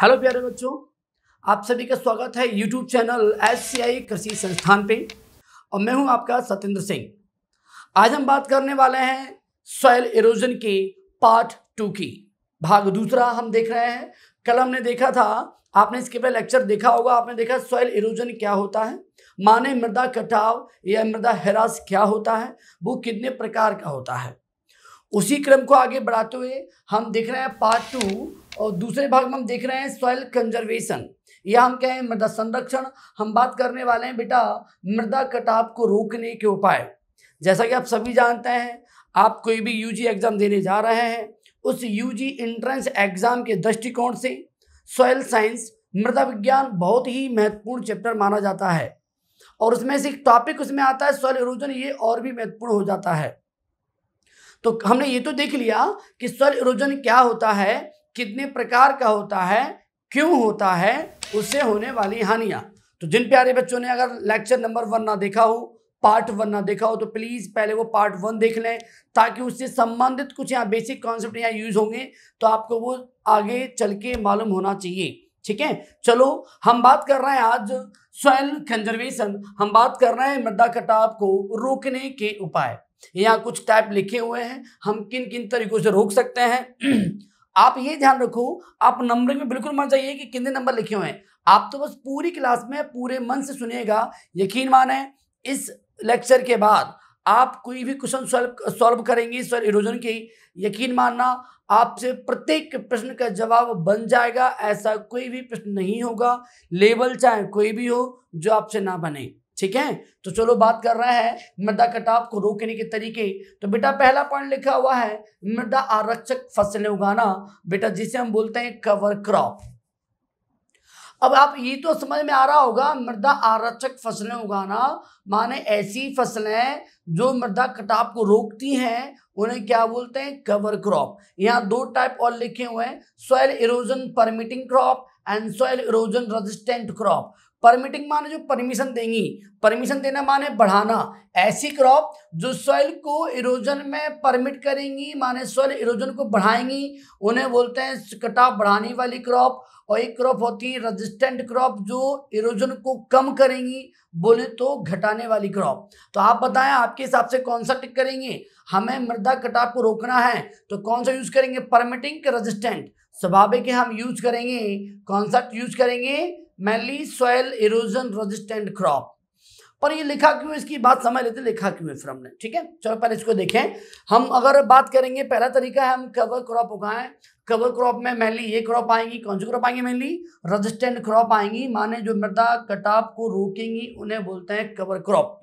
Hello प्यारे बच्चों, आप सभी का स्वागत है यूट्यूब चैनल SCI कृषि संस्थान पे और मैं हूं आपका सत्येंद्र सिंह। आज हम बात करने वाले हैं सॉइल इरोजन के पार्ट 2 की भाग दूसरा हम देख रहे हैं। कल हमने देखा था, आपने इसके पहले लेक्चर देखा होगा, आपने देखा सॉइल इरोजन क्या होता है, माने मृदा कटाव या मृदा ह्रास क्या होता है, वो कितने प्रकार का होता है। उसी क्रम को आगे बढ़ाते हुए हम देख रहे हैं पार्ट 2 और दूसरे भाग में हम देख रहे हैं सॉइल कंजर्वेशन या हम कहें मृदा संरक्षण। हम बात करने वाले हैं बेटा मृदा कटाव को रोकने के उपाय। जैसा कि आप सभी जानते हैं, आप कोई भी यूजी एग्जाम देने जा रहे हैं, उस यूजी एंट्रेंस एग्जाम के दृष्टिकोण से सॉइल साइंस मृदा विज्ञान बहुत ही महत्वपूर्ण चैप्टर माना जाता है और उसमें से एक टॉपिक उसमें आता है सॉइल इरोजन, ये और भी महत्वपूर्ण हो जाता है। तो हमने ये तो देख लिया कि सॉइल इरोजन क्या होता है, कितने प्रकार का होता है, क्यों होता है, उससे होने वाली हानियां। तो जिन प्यारे बच्चों ने अगर लेक्चर नंबर 1 ना देखा हो, पार्ट 1 ना देखा हो, तो प्लीज पहले वो पार्ट 1 देख लें ताकि उससे संबंधित कुछ यहाँ बेसिक कॉन्सेप्ट यहाँ यूज होंगे तो आपको वो आगे चल के मालूम होना चाहिए। ठीक है, चलो हम बात कर रहे हैं आज सॉइल कंजर्वेशन। हम बात कर रहे हैं मृदा कटाव को रोकने के उपाय। यहाँ कुछ टाइप लिखे हुए हैं, हम किन किन तरीकों से रोक सकते हैं। आप ये ध्यान रखो, आप नंबरिंग में बिल्कुल मत जाइए कि कितने नंबर लिखे हुए हैं, आप तो बस पूरी क्लास में पूरे मन से सुनिएगा। यकीन माने इस लेक्चर के बाद आप कोई भी क्वेश्चन सॉल्व करेंगे सॉइल इरोजन के, यकीन मानना आपसे प्रत्येक प्रश्न का जवाब बन जाएगा। ऐसा कोई भी प्रश्न नहीं होगा, लेवल चाहे कोई भी हो, जो आपसे ना बने। ठीक है, तो चलो बात कर रहे हैं मृदा कटाव को रोकने के तरीके। तो बेटा पहला पॉइंट लिखा हुआ है मृदा आरक्षक फसलें उगाना, बेटा जिसे हम बोलते हैं कवर क्रॉप। अब आप ये तो समझ में आ रहा होगा, मृदा आरक्षक फसलें उगाना माने ऐसी फसलें जो मृदा कटाव को रोकती हैं, उन्हें क्या बोलते हैं, कवर क्रॉप। यहाँ दो टाइप और लिखे हुए हैं, soil erosion permitting crop and soil erosion resistant crop. Permitting माने जो परमिशन देंगी, परमिशन देना माने बढ़ाना, ऐसी क्रॉप जो सॉइल को इरोजन में परमिट करेंगी माने सॉइल इरोजन को बढ़ाएंगी, उन्हें बोलते हैं कटाव बढ़ाने वाली क्रॉप। और एक क्रॉप होती है रेजिस्टेंट क्रॉप जो इरोजन को कम करेंगी, बोले तो घटाने वाली क्रॉप। तो आप बताएं आपके हिसाब से कौन सा टिक करेंगे। हमें मृदा कटाव को रोकना है तो कौन सा यूज करेंगे, परमिटिंग के रेजिस्टेंट। स्वाभाविक है हम यूज करेंगे कौन सा यूज करेंगे, mainly soil erosion resistant crop. पर ये लिखा क्यों, इसकी बात समझ लेते लिखा क्यों है फिर हमने। ठीक है, चलो पहले इसको देखें। हम अगर बात करेंगे, पहला तरीका है हम कवर क्रॉप उगाएं। कवर क्रॉप में मेनली ये क्रॉप आएंगी, कौन सी क्रॉप आएंगी, मेनली रेजिस्टेंट क्रॉप आएंगी, माने जो मृदा कटाव को रोकेंगी उन्हें बोलते हैं कवर क्रॉप।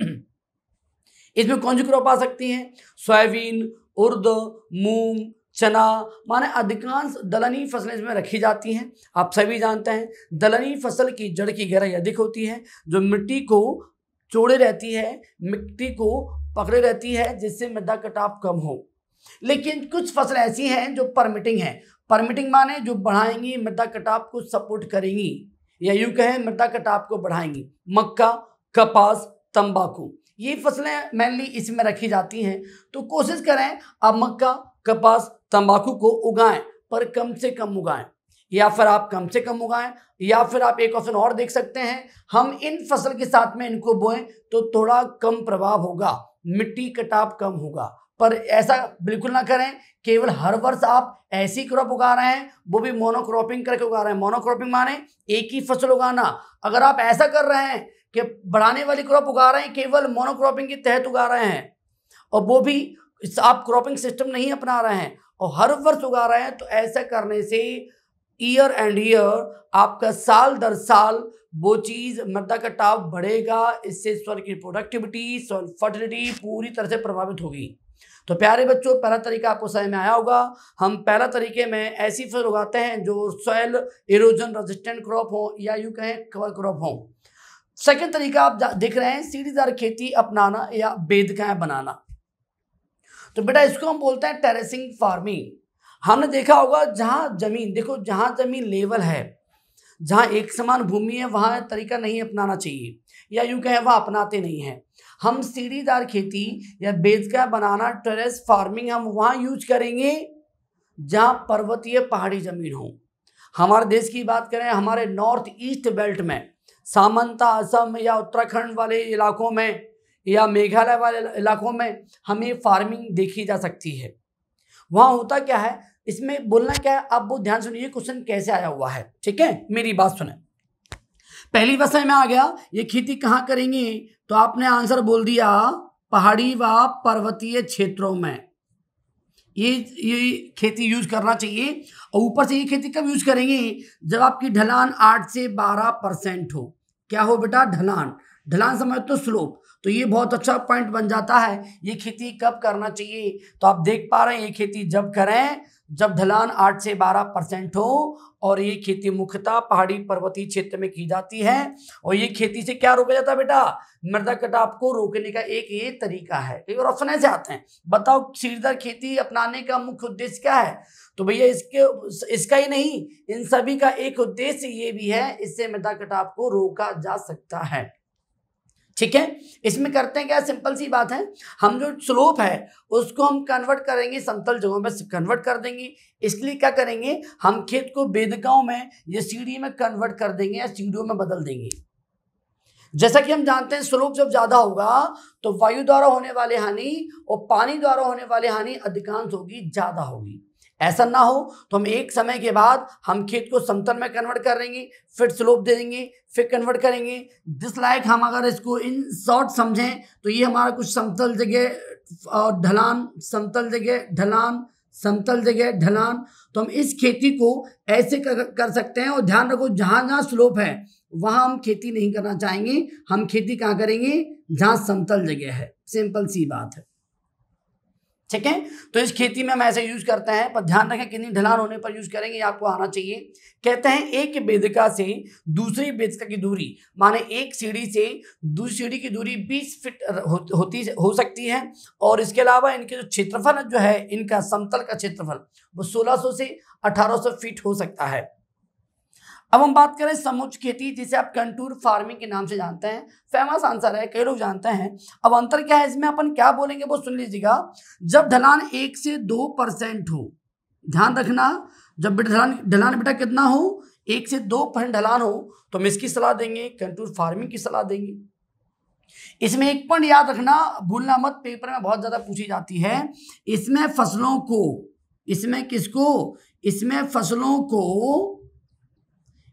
इसमें कौन सी क्रॉप आ सकती है, सोयाबीन, उर्द, मूंग, चना, माने अधिकांश दलहनी फसलें इसमें रखी जाती हैं। आप सभी जानते हैं दलहनी फसल की जड़ की गहराई अधिक होती है, जो मिट्टी को चौड़े रहती है, मिट्टी को पकड़े रहती है, जिससे मृदा कटाव कम हो। लेकिन कुछ फसलें ऐसी हैं जो परमिटिंग हैं। परमिटिंग माने जो बढ़ाएंगी, मृदा कटाव को सपोर्ट करेंगी, या यूं कहें मृदा कटाव को बढ़ाएंगी। मक्का, कपास, तंबाकू, ये फसलें मेनली इसमें रखी जाती हैं। तो कोशिश करें आप मक्का, कपास, तंबाकू को उगाएं, पर कम से कम उगाएं, या फिर आप कम से कम उगाएं, या फिर आप एक ऑप्शन और देख सकते हैं, हम इन फसल के साथ में इनको बोएं तो थोड़ा कम प्रभाव होगा, मिट्टी कटाव कम होगा। पर ऐसा बिल्कुल ना करें, केवल हर वर्ष आप ऐसी क्रॉप उगा रहे हैं, वो भी मोनोक्रॉपिंग करके उगा रहे हैं। मोनोक्रॉपिंग माने एक ही फसल उगाना। अगर आप ऐसा कर रहे हैं कि बढ़ाने वाली क्रॉप उगा रहे हैं, केवल मोनोक्रॉपिंग के तहत उगा रहे हैं, और वो भी आप क्रॉपिंग सिस्टम नहीं अपना रहे हैं और हर वर्ष उगा रहे हैं, तो ऐसा करने से ईयर एंड ईयर आपका साल दर साल वो चीज मृदा कटाव बढ़ेगा। इससे सॉइल की प्रोडक्टिविटी, सॉइल फर्टिलिटी पूरी तरह से प्रभावित होगी। तो प्यारे बच्चों, पहला तरीका आपको समझ में आया होगा। हम पहला तरीके में ऐसी फसल उगाते हैं जो सॉइल इरोजन रेजिस्टेंट क्रॉप हो, या यूं कहें कवर क्रॉप हो। सेकंड तरीका आप देख रहे हैं सीढ़ीदार खेती अपनाना या बेदकाएं बनाना। तो बेटा इसको हम बोलते हैं टेरेसिंग फार्मिंग। हमने देखा होगा जहां जमीन, देखो जहां जमीन लेवल है, जहां एक समान भूमि है, वहां तरीका नहीं अपनाना चाहिए, या यूं कहें वह अपनाते नहीं है। हम सीढ़ीदार खेती या बेदका बनाना, टेरेस फार्मिंग हम वहां यूज करेंगे जहां पर्वतीय पहाड़ी जमीन हो। हमारे देश की बात करें, हमारे नॉर्थ ईस्ट बेल्ट में सामंता, असम या उत्तराखंड वाले इलाकों में या मेघालय वाले इलाकों में हमें फार्मिंग देखी जा सकती है। वहाँ होता क्या है, इसमें बोलना क्या है, अब वो ध्यान सुनिए क्वेश्चन कैसे आया हुआ है, ठीक है, मेरी बात सुने। पहली विषय में आ गया, ये खेती कहाँ करेंगे, तो आपने आंसर बोल दिया पहाड़ी व पर्वतीय क्षेत्रों में ये खेती यूज करना चाहिए। और ऊपर से ये खेती कब यूज करेंगे, जब आपकी ढलान 8 से 12% हो। क्या हो बेटा, ढलान, ढलान समझ तो स्लोप, तो ये बहुत अच्छा पॉइंट बन जाता है। ये खेती कब करना चाहिए, तो आप देख पा रहे हैं ये खेती जब करें जब ढलान 8 से 12% हो, और ये खेती मुख्यतः पहाड़ी पर्वतीय क्षेत्र में की जाती है। और ये खेती से क्या रोका जाता है बेटा, मृदा कटाव को रोकने का एक ये तरीका है। कई बार ऑप्शन ऐसे आते हैं, बताओ सीढ़ीदार खेती अपनाने का मुख्य उद्देश्य क्या है, तो भैया इसका ही नहीं, इन सभी का एक उद्देश्य ये भी है, इससे मृदा कटाव को रोका जा सकता है, ठीक है। इसमें करते हैं क्या, सिंपल सी बात है, हम जो स्लोप है उसको हम कन्वर्ट करेंगे, समतल जगहों में कन्वर्ट कर देंगे। इसके लिए क्या करेंगे, हम खेत को वेदिकाओं में या सीढ़ी में कन्वर्ट कर देंगे या सीढ़ियों में बदल देंगे। जैसा कि हम जानते हैं स्लोप जब ज्यादा होगा तो वायु द्वारा होने वाली हानि और पानी द्वारा होने वाली हानि अधिकांश होगी, ज्यादा होगी। ऐसा ना हो तो हम एक समय के बाद हम खेत को समतल में कन्वर्ट कर देंगे, फिर स्लोप दे देंगे, फिर कन्वर्ट करेंगे। जिस लायक हम अगर इसको इन शॉर्ट समझें तो ये हमारा कुछ समतल जगह और ढलान, समतल जगह ढलान, समतल जगह ढलान, तो हम इस खेती को ऐसे कर सकते हैं। और ध्यान रखो, जहां जहां स्लोप है वहां हम खेती नहीं करना चाहेंगे, हम खेती कहाँ करेंगे, जहां समतल जगह है। सिंपल सी बात है, ठीक है। तो इस खेती में हम ऐसे यूज करते हैं, पर ध्यान रखें कितनी ढलान होने पर यूज करेंगे, आपको आना चाहिए। कहते हैं एक वेदिका से दूसरी वेदिका की दूरी, माने एक सीढ़ी से दूसरी सीढ़ी की दूरी 20 फीट हो सकती है। और इसके अलावा इनके जो क्षेत्रफल जो है, इनका समतल का क्षेत्रफल वो 1600 से 1800 फीट हो सकता है। अब हम बात करें समुच्च खेती, जिसे आप कंटूर फार्मिंग के नाम से जानते हैं। फेमस आंसर है, कई लोग जानते हैं। अब अंतर क्या है इसमें, अपन क्या बोलेंगे वो सुन लीजिएगा। जब ढलान 1 से 2% हो, ध्यान रखना, जब ढलान बेटा कितना हो, 1 से 2% ढलान हो, तो हम इसकी सलाह देंगे, कंटूर फार्मिंग की सलाह देंगे। इसमें एक पॉइंट याद रखना, भूलना मत, पेपर में बहुत ज्यादा पूछी जाती है। इसमें फसलों को, इसमें किसको,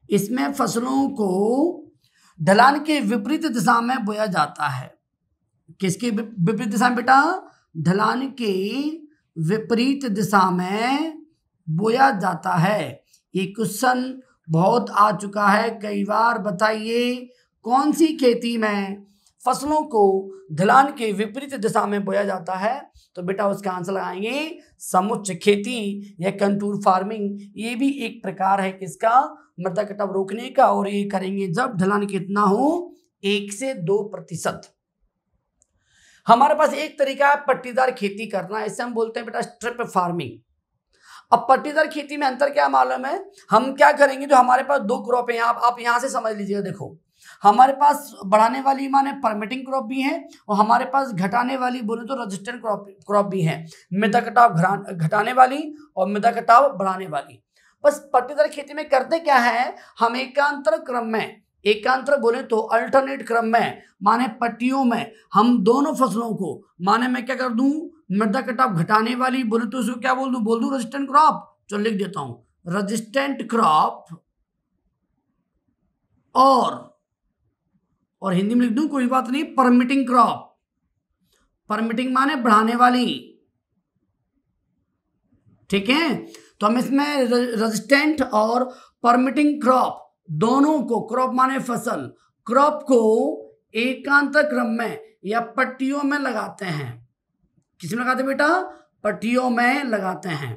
इसमें फसलों को ढलान के विपरीत दिशा में बोया जाता है। किसके विपरीत दिशा में बेटा, ढलान के विपरीत दिशा में बोया जाता है। ये क्वेश्चन बहुत आ चुका है कई बार। बताइए कौन सी खेती में फसलों को ढलान के विपरीत दिशा में बोया जाता है, तो बेटा उसका आंसर लगाएंगे समुच्च खेती या कंटूर फार्मिंग। ये भी एक प्रकार है किसका, मृदा कटाव रोकने का। और ये करेंगे जब ढलान कितना हो, 1 से 2%। हमारे पास एक तरीका है पट्टीदार खेती करना, इसे हम बोलते हैं बेटा स्ट्रिप फार्मिंग। अब पट्टीदार खेती में अंतर क्या मालूम है, हम क्या करेंगे, जो हमारे पास 2 क्रॉप है, आप यहां से समझ लीजिएगा। देखो हमारे पास बढ़ाने वाली माने परमिटिंग क्रॉप भी है, और हमारे पास घटाने वाली बोले तो रेजिस्टेंट क्रॉप भी है। मृदा कटाव घटाने वाली और मृदा कटाव बढ़ाने वाली। बस पट्टीदार खेती में करते क्या है, हम एकांतर क्रम में, एकांतर बोले तो अल्टरनेट क्रम में, माने पट्टियों में हम दोनों फसलों को, माने मैं क्या कर दूं, मृदा कटाव घटाने वाली बोले तो उसको क्या बोल दूं रेजिस्टेंट क्रॉप। चलो लिख देता हूं रेजिस्टेंट क्रॉप, और हिंदी में लिख दूं कोई बात नहीं, परमिटिंग क्रॉप। परमिटिंग माने बढ़ाने वाली, ठीक है। तो हम इसमें रेजिस्टेंट और परमिटिंग क्रॉप दोनों को, क्रॉप माने फसल, क्रॉप को एकांतर क्रम में या पट्टियों में लगाते हैं। किसमें लगाते हैं बेटा, पट्टियों में लगाते हैं।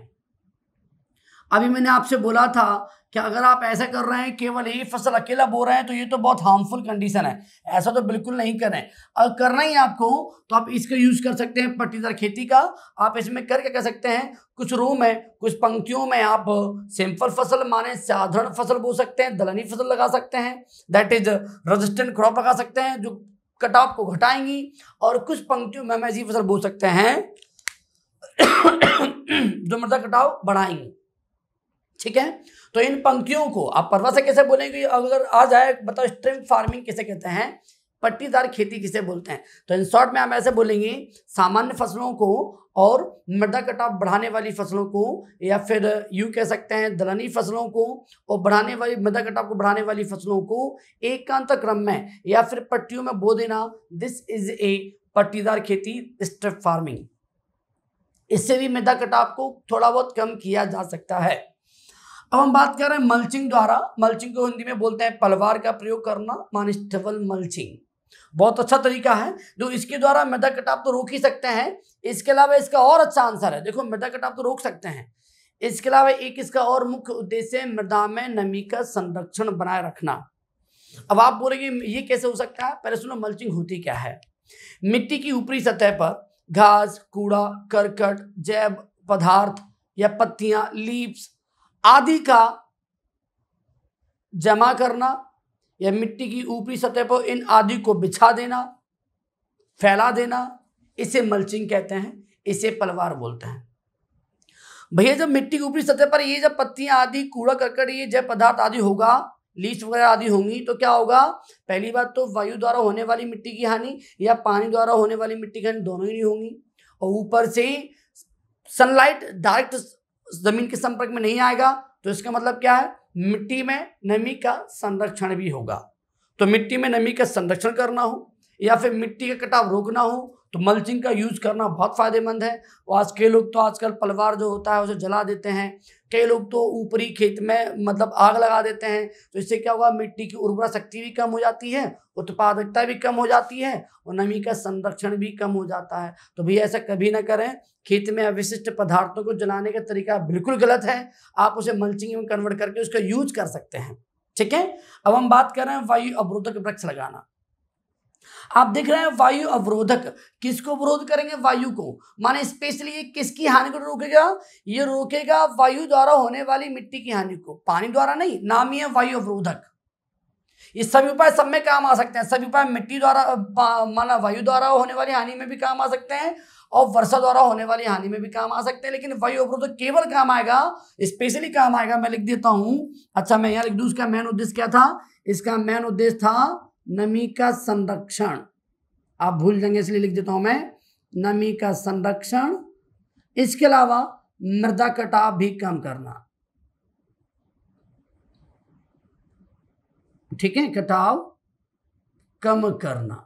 अभी मैंने आपसे बोला था कि अगर आप ऐसा कर रहे हैं, केवल एक फसल अकेला बो रहे हैं, तो ये तो बहुत हार्मफुल कंडीशन है, ऐसा तो बिल्कुल नहीं करें। अगर करना ही आपको तो आप इसका यूज कर सकते हैं पट्टीदार खेती का। आप इसमें करके कह सकते हैं, कुछ रो में, कुछ पंक्तियों में आप सिंपल फसल माने साधारण फसल बो सकते हैं, दलहनी फसल लगा सकते हैं, दैट इज रेजिस्टेंट क्रॉप लगा सकते हैं जो कटाव को घटाएंगी, और कुछ पंक्तियों में हम ऐसी फसल बो सकते हैं जो मृदा कटाव बढ़ाएंगी। ठीक है। तो इन पंक्तियों को आप परिभाषा कैसे बोलेंगे, अगर आ जाए बताओ स्ट्रिप फार्मिंग किसे कहते हैं, पट्टीदार खेती किसे बोलते हैं। तो इन शॉर्ट में हम ऐसे बोलेंगे, सामान्य फसलों को और मृदा कटाव बढ़ाने वाली फसलों को, या फिर यूं कह सकते हैं दलहनी फसलों को और बढ़ाने वाली मृदा कटाव को बढ़ाने वाली फसलों को एकांतर क्रम में या फिर पट्टियों में बो देना, दिस इज ए पट्टीदार खेती, स्ट्रिप फार्मिंग। इससे भी मृदा कटाव को थोड़ा बहुत कम किया जा सकता है। अब हम बात कर रहे हैं मल्चिंग द्वारा। मल्चिंग को हिंदी में बोलते हैं पलवार का प्रयोग करना, माने स्टबल मल्चिंग। बहुत अच्छा तरीका है जो इसके द्वारा मृदा कटाव तो रोक ही सकते हैं। इसके अलावा इसका और अच्छा आंसर है, देखो मृदा कटाव तो रोक सकते हैं, इसके अलावा एक इसका और मुख्य उद्देश्य है मृदा में नमी का संरक्षण बनाए रखना। अब आप बोलेंगे ये कैसे हो सकता है, पहले सुनो मल्चिंग होती क्या है। मिट्टी की ऊपरी सतह पर घास, कूड़ा, करकट, जैव पदार्थ या पत्तियां, लीव्स आदि का जमा करना या मिट्टी की ऊपरी सतह पर इन आदि को बिछा देना, फैला देना, इसे मल्चिंग कहते हैं, इसे पलवार बोलते हैं। भैया जब मिट्टी की ऊपरी सतह पर ये जब पत्तियां आदि, कूड़ा करकट, ये जैव पदार्थ आदि होगा, लीव्स वगैरह आदि होंगी, तो क्या होगा, पहली बात तो वायु द्वारा होने वाली मिट्टी की हानि या पानी द्वारा होने वाली मिट्टी की हानि दोनों ही नहीं होंगी, और ऊपर से सनलाइट डायरेक्ट जमीन के संपर्क में नहीं आएगा। तो इसका मतलब क्या है, मिट्टी में नमी का संरक्षण भी होगा। तो मिट्टी में नमी का संरक्षण करना हो या फिर मिट्टी का कटाव रोकना हो तो मल्चिंग का यूज करना बहुत फायदेमंद है। और आज के लोग तो आजकल पलवार जो होता है उसे जला देते हैं, कई लोग तो ऊपरी खेत में मतलब आग लगा देते हैं। तो इससे क्या होगा, मिट्टी की उर्वरा शक्ति भी कम हो जाती है, उत्पादकता भी कम हो जाती है और नमी का संरक्षण भी कम हो जाता है। तो भैया ऐसा कभी ना करें, खेत में अवशिष्ट पदार्थों को जलाने का तरीका बिल्कुल गलत है, आप उसे मल्चिंग में कन्वर्ट करके उसका यूज कर सकते हैं। ठीक है। अब हम बात कर रहे हैं वायु अवरोधक वृक्ष लगाना। आप देख रहे हैं वायु अवरोधक, किसको अवरोध करेंगे, वायु को, माने स्पेशली ये किसकी हानि को रोकेगा, ये रोकेगा वायु द्वारा होने वाली मिट्टी की हानि को, पानी द्वारा नहीं, नाम ही है वायु अवरोधक। ये सभी उपाय सब में काम आ सकते हैं, सभी उपाय मिट्टी द्वारा माना वायु द्वारा होने वाली हानि में भी काम आ सकते हैं और वर्षा द्वारा होने वाली हानि में भी काम आ सकते हैं, लेकिन वायु अवरोधक केवल काम आएगा, स्पेशली काम आएगा, मैं लिख देता हूं। अच्छा मैं यहाँ लिख दूं, इसका मेन उद्देश्य क्या था, इसका मेन उद्देश्य था नमी का संरक्षण। आप भूल जाएंगे इसलिए लिख देता हूं मैं, नमी का संरक्षण। इसके अलावा मृदा कटाव भी कम करना, ठीक है, कटाव कम करना।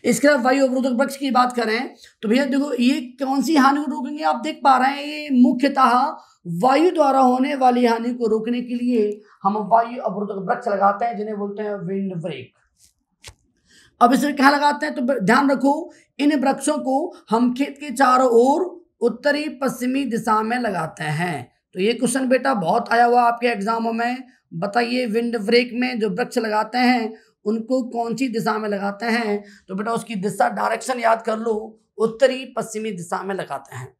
इसके अलावा वायु अवरोधक वृक्ष की बात करें तो भैया देखो ये कौन सी हानि को रोकेंगे, आप देख पा रहे हैं ये मुख्यतः वायु द्वारा होने वाली हानि को रोकने के लिए हम वायु अवरोधक वृक्ष लगाते हैं, जिन्हें बोलते हैं विंड ब्रेक। अब इसे क्या लगाते हैं, तो ध्यान रखो इन वृक्षों को हम खेत के चारों ओर उत्तरी पश्चिमी दिशा में लगाते हैं। तो ये क्वेश्चन बेटा बहुत आया हुआ आपके एग्जामों में, बताइए विंड ब्रेक में जो वृक्ष लगाते हैं उनको कौन सी दिशा में लगाते हैं, तो बेटा उसकी दिशा डायरेक्शन याद कर लो, उत्तरी पश्चिमी दिशा में लगाते हैं।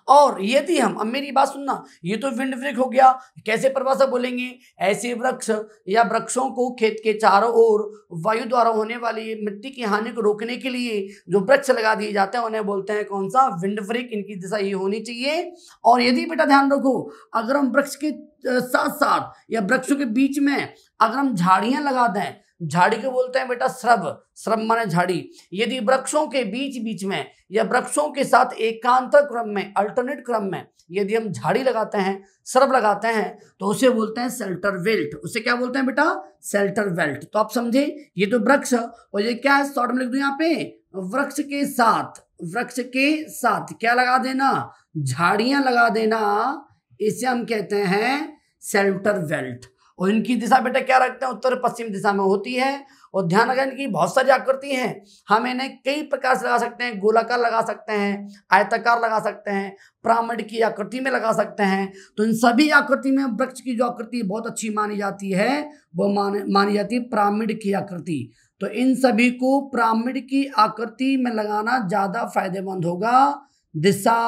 और यदि हम, अब मेरी बात सुनना, ये तो विंड ब्रेक हो गया, कैसे परिभाषा बोलेंगे, ऐसे वृक्ष या वृक्षों को खेत के चारों ओर वायु द्वारा होने वाली मिट्टी की हानि को रोकने के लिए जो वृक्ष लगा दिए जाते हैं उन्हें बोलते हैं कौन सा, विंड ब्रेक। इनकी दिशा ये होनी चाहिए। और यदि बेटा ध्यान रखो, अगर हम वृक्ष के साथ साथ या वृक्षों के बीच में अगर हम झाड़ियां लगा दें, झाड़ी को बोलते हैं बेटा श्रब, श्रब माने झाड़ी। यदि वृक्षों के बीच बीच में या वृक्षों के साथ एकांतर क्रम में, अल्टरनेट क्रम में यदि हम झाड़ी लगाते हैं, श्रब लगाते हैं, तो उसे बोलते हैं शेल्टर वेल्ट। उसे क्या बोलते हैं बेटा, शेल्टर वेल्ट। तो आप समझे, ये तो वृक्ष, और ये क्या है, शॉर्ट में लिख दो यहाँ पे, वृक्ष के साथ, वृक्ष के साथ क्या लगा देना, झाड़ियां लगा देना, इसे हम कहते हैं शेल्टर वेल्ट। और इनकी दिशा बेटा क्या रखते हैं, उत्तर पश्चिम दिशा में होती है। और ध्यान रखें इनकी बहुत सारी आकृति हैं, हम इन्हें कई प्रकार से लगा सकते हैं, गोलाकार लगा सकते हैं, आयताकार लगा सकते हैं, पिरामिड की आकृति में लगा सकते हैं। तो इन सभी आकृति में वृक्ष की जो आकृति बहुत अच्छी मानी जाती है वो मानी जाती है पिरामिड की आकृति। तो इन सभी को पिरामिड की आकृति में लगाना ज्यादा फायदेमंद होगा। दिशा,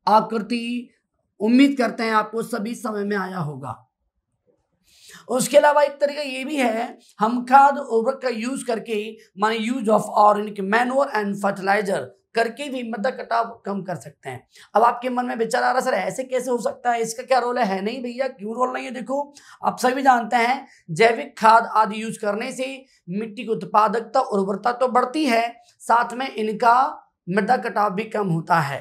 आकृति, उम्मीद करते हैं आपको सभी समझ में आया होगा। उसके अलावा एक तरीका ये भी है, हम खाद उर्वरक का यूज करके, माने use of organic manure and fertiliser करके भी मृदा कटाव कम कर सकते हैं। अब आपके मन में विचार आ रहा सर ऐसे कैसे हो सकता है, इसका क्या रोल है नहीं भैया, क्यों रोल नहीं है? देखो आप सभी जानते हैं जैविक खाद आदि यूज करने से मिट्टी की उत्पादकता उर्वरता तो बढ़ती है, साथ में इनका मृदा कटाव भी कम होता है।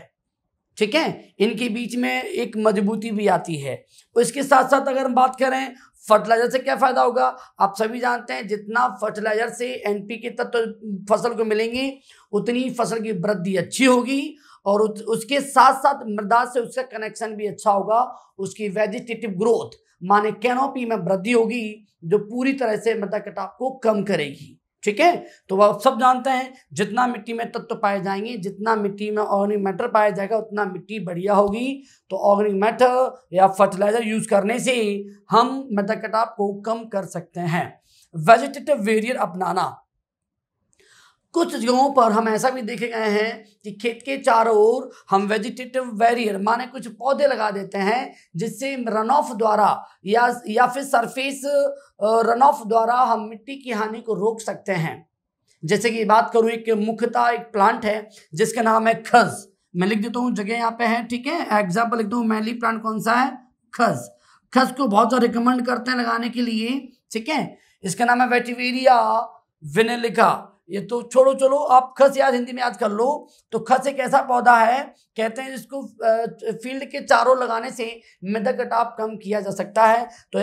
ठीक है, इनके बीच में एक मजबूती भी आती है। तो इसके साथ साथ अगर हम बात करें फर्टिलाइजर से क्या फायदा होगा, आप सभी जानते हैं जितना फर्टिलाइजर से एनपीके तत्व फसल को मिलेंगे उतनी फसल की वृद्धि अच्छी होगी और उसके साथ साथ मृदा से उसका कनेक्शन भी अच्छा होगा, उसकी वेजिटेटिव ग्रोथ माने कैनोपी में वृद्धि होगी जो पूरी तरह से मृदा कटाव को कम करेगी। ठीक है, तो आप सब जानते हैं जितना मिट्टी में तत्व पाए जाएंगे, जितना मिट्टी में ऑर्गेनिक मैटर पाया जाएगा उतना मिट्टी बढ़िया होगी। तो ऑर्गेनिक मैटर या फर्टिलाइजर यूज करने से हम मृदा कटाव को कम कर सकते हैं। वेजिटेटिव वेरियर अपनाना, कुछ जगहों पर हम ऐसा भी देखे गए हैं कि खेत के चारों ओर हम वेजिटेटिव बैरियर माने कुछ पौधे लगा देते हैं जिससे रन ऑफ द्वारा या फिर सरफेस रन ऑफ द्वारा हम मिट्टी की हानि को रोक सकते हैं। जैसे कि बात करूं एक मुख्यतः एक प्लांट है जिसका नाम है खस, मैं लिख देता हूं जगह यहाँ पे है। ठीक है, एग्जाम्पल लिखता हूँ, मैनली प्लांट कौन सा है, खस। खस को बहुत ज़्यादा रिकमेंड करते हैं लगाने के लिए। ठीक है, इसका नाम है वेटिवेरिया विनेलिका। ये तो छोड़ो, चलो आप खस याद हिंदी में याद कर लो। तो खस एक ऐसा पौधा है कहते हैं जिसको फील्ड के चारों लगाने से मृदा कटाव कम किया जा सकता है। तो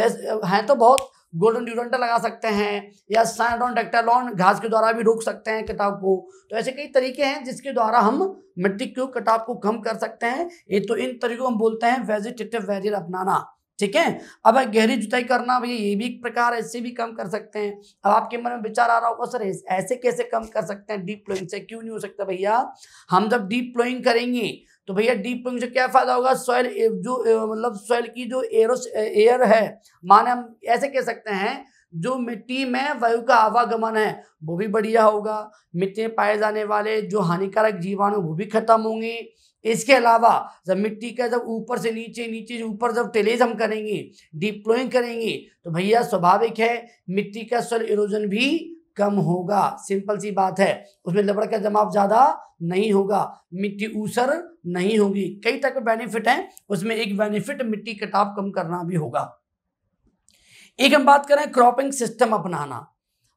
है तो बहुत, गोल्डन ड्यूरेंटा लगा सकते हैं या साइनोडोन डेक्टालॉन घास के द्वारा भी रोक सकते हैं कटाव को। तो ऐसे कई तरीके हैं जिसके द्वारा हम मिट्टी के कटाव को कम कर सकते हैं। ये तो इन तरीकों हम बोलते हैं वेजिटेटिव बैरियर अपनाना। ठीक है, अब गहरी जुताई करना भैया ये भी एक प्रकार, ऐसे भी कम कर सकते हैं। अब आपके मन में विचार आ रहा होगा सर ऐसे कैसे कम कर सकते हैं, डीप प्लोइंग से क्यों नहीं हो सकता? भैया हम जब डीप प्लोइंग करेंगे तो भैया डीप प्लोइंग से क्या फायदा होगा, सॉइल जो मतलब सॉइल की जो एयर है माने हम ऐसे कह सकते हैं जो मिट्टी में वायु का आवागमन है वो भी बढ़िया होगा, मिट्टी में पाए जाने वाले जो हानिकारक जीवाणु वो भी खत्म होंगे। इसके अलावा जब मिट्टी का जब ऊपर से नीचे, नीचे से ऊपर जब टेलेज हम करेंगे, डीप प्लोइंग करेंगे तो भैया स्वाभाविक है मिट्टी का सॉइल इरोजन भी कम होगा। सिंपल सी बात है, उसमें लवण का जमाव ज्यादा नहीं होगा, मिट्टी ऊसर नहीं होगी। कई तरह के बेनिफिट हैं, उसमें एक बेनिफिट मिट्टी कटाव कम करना भी होगा। एक हम बात करें क्रॉपिंग सिस्टम अपनाना,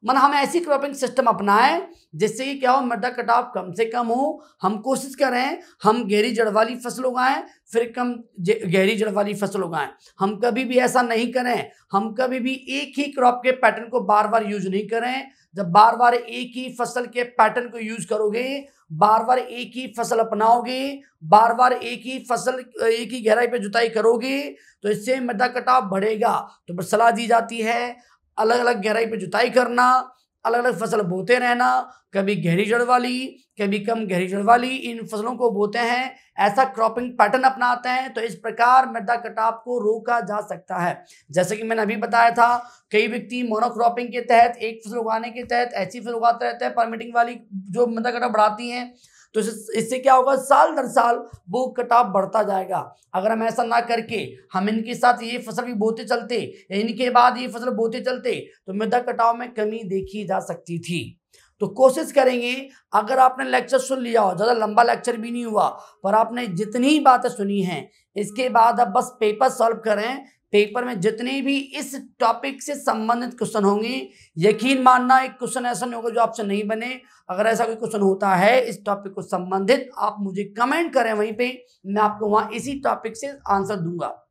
मन हम ऐसी क्रॉपिंग सिस्टम अपनाएं जिससे कि क्या हो मृदा कटाव कम से कम हो। हम कोशिश करें हम गहरी जड़ वाली फसल उगाएं, फिर कम गहरी जड़ वाली फसल उगाएं। हम कभी भी ऐसा नहीं करें, हम कभी भी एक ही क्रॉप के पैटर्न को बार बार यूज नहीं करें। जब बार बार एक ही फसल के पैटर्न को यूज करोगे, बार बार एक ही फसल अपनाओगे, बार बार एक ही फसल एक ही गहराई पे जुताई करोगे तो इससे मृदा कटाव बढ़ेगा। तो सलाह दी जाती है अलग अलग गहराई पे जुताई करना, अलग अलग फसल बोते रहना, कभी गहरी जड़ वाली कभी कम गहरी जड़ वाली, इन फसलों को बोते हैं, ऐसा क्रॉपिंग पैटर्न अपनाते हैं। तो इस प्रकार मृदा कटाव को रोका जा सकता है। जैसे कि मैंने अभी बताया था कई व्यक्ति मोनोक्रॉपिंग के तहत एक फसल उगाने के तहत ऐसी फसल उगाते रहते हैं परमिटिंग वाली जो मृदा कटाव बढ़ाती हैं। तो इससे क्या होगा, साल दर साल वो कटाव बढ़ता जाएगा। अगर हम ऐसा ना करके हम इनके साथ ये फसल भी बोते चलते, इनके बाद ये फसल बोते चलते तो मृदा कटाव में कमी देखी जा सकती थी। तो कोशिश करेंगे, अगर आपने लेक्चर सुन लिया हो, ज़्यादा लंबा लेक्चर भी नहीं हुआ पर आपने जितनी बातें सुनी हैं इसके बाद अब बस पेपर सॉल्व करें। पेपर में जितने भी इस टॉपिक से संबंधित क्वेश्चन होंगे, यकीन मानना एक क्वेश्चन ऐसा नहीं होगा जो आपसे नहीं बने। अगर ऐसा कोई क्वेश्चन होता है इस टॉपिक को संबंधित, आप मुझे कमेंट करें, वहीं पे मैं आपको वहां इसी टॉपिक से आंसर दूंगा।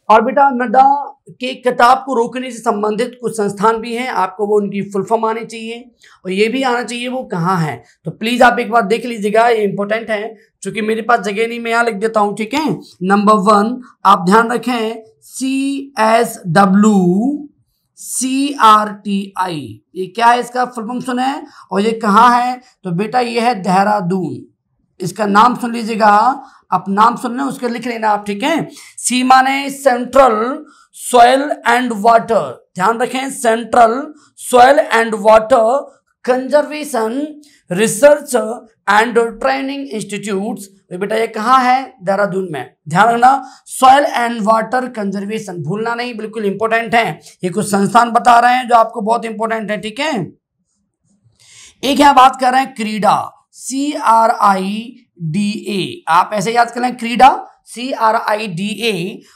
और बेटा मृदा के कटाव को रोकने से संबंधित कुछ संस्थान भी हैं, आपको वो उनकी फुल फॉर्म आनी चाहिए और ये भी आना चाहिए वो कहाँ है। तो प्लीज आप एक बार देख लीजिएगा, ये इंपॉर्टेंट है। चूंकि मेरे पास जगह नहीं, मैं यहाँ लिख देता हूँ। ठीक है, नंबर 1 आप ध्यान रखें CSWCRTI, ये क्या है, इसका फुल फॉर्म सुने और ये कहाँ है। तो बेटा ये है देहरादून। इसका नाम सुन लीजिएगा, आप नाम सुन लें उसके लिख लेना आप। ठीक है, सी माने सेंट्रल सॉइल एंड वाटर, ध्यान रखें central soil and water conservation research and training institutes. बेटा ये कहाँ है, देहरादून में। ध्यान रखना, सॉइल एंड वाटर कंजर्वेशन भूलना नहीं, बिल्कुल इंपॉर्टेंट है। ये कुछ संस्थान बता रहे हैं जो आपको बहुत इंपॉर्टेंट है। ठीक है, एक यहाँ बात कर रहे हैं क्रीडा, CRIDA, आप ऐसे याद कर लें, क्रीडा CRIDA,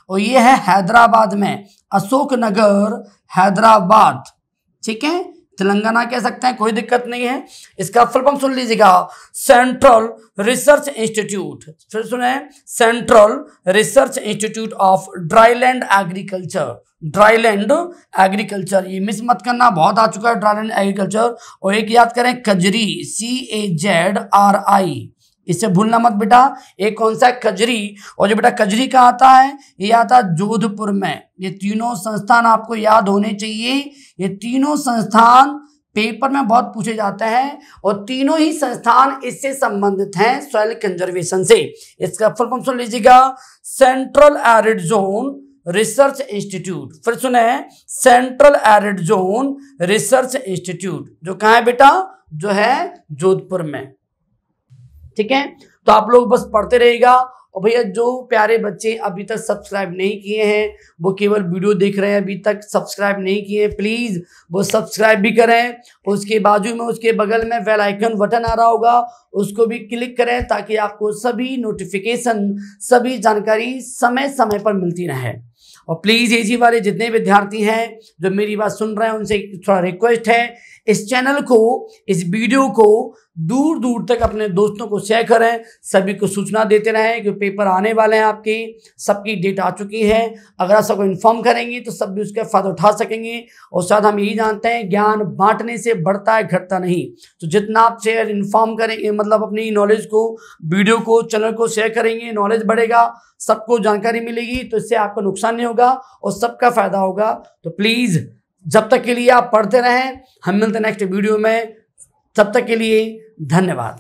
और ये है हैदराबाद में, अशोकनगर हैदराबाद, ठीक है, तेलंगाना कह सकते हैं, कोई दिक्कत नहीं है। इसका फुल फॉर्म सुन लीजिएगा, सेंट्रल रिसर्च इंस्टीट्यूट, फिर सुने, central research institute of dryland agriculture, dryland agriculture, ये मिस मत करना, बहुत आ चुका है ड्राईलैंड एग्रीकल्चर। और एक याद करें, कजरी, CAZRI, इससे भूलना मत बेटा। एक कौन सा है, कजरी, और जो बेटा कजरी कहाँ आता है, ये आता है जोधपुर में। ये तीनों संस्थान आपको याद होने चाहिए, ये तीनों संस्थान पेपर में बहुत पूछे जाते हैं, और तीनों ही संस्थान इससे संबंधित हैं, सॉइल कंजर्वेशन से। इसका फुल फॉर्म सुन लीजिएगा, central arid zone research institute, फिर सुने, central arid zone research institute, जो कहाँ है बेटा, जो है जोधपुर में, ठीक है। तो आप लोग बस पढ़ते रहेगा। और भैया जो प्यारे बच्चे अभी तक सब्सक्राइब नहीं किए हैं, वो केवल वीडियो देख रहे हैं, अभी तक सब्सक्राइब नहीं किए, प्लीज वो सब्सक्राइब भी करें। उसके बाजू में, उसके बगल में बेल आइकन बटन आ रहा होगा, उसको भी क्लिक करें, ताकि आपको सभी नोटिफिकेशन, सभी जानकारी समय समय पर मिलती रहे। और प्लीज एजी वाले जितने विद्यार्थी हैं जो मेरी बात सुन रहे हैं, उनसे थोड़ा रिक्वेस्ट है, इस चैनल को, इस वीडियो को दूर दूर तक अपने दोस्तों को शेयर करें, सभी को सूचना देते रहें कि पेपर आने वाले हैं, आपके सबकी डेट आ चुकी है। अगर आप सबको इन्फॉर्म करेंगे तो सब भी उसका फायदा उठा सकेंगे। और साथ हम यही जानते हैं, ज्ञान बांटने से बढ़ता है, घटता नहीं। तो जितना आप शेयर इन्फॉर्म करेंगे, मतलब अपनी नॉलेज को, वीडियो को, चैनल को शेयर करेंगे, नॉलेज बढ़ेगा, सबको जानकारी मिलेगी, तो इससे आपको नुकसान नहीं होगा और सबका फायदा होगा। तो प्लीज जब तक के लिए आप पढ़ते रहें, हम मिलते हैं नेक्स्ट वीडियो में, तब तक के लिए धन्यवाद।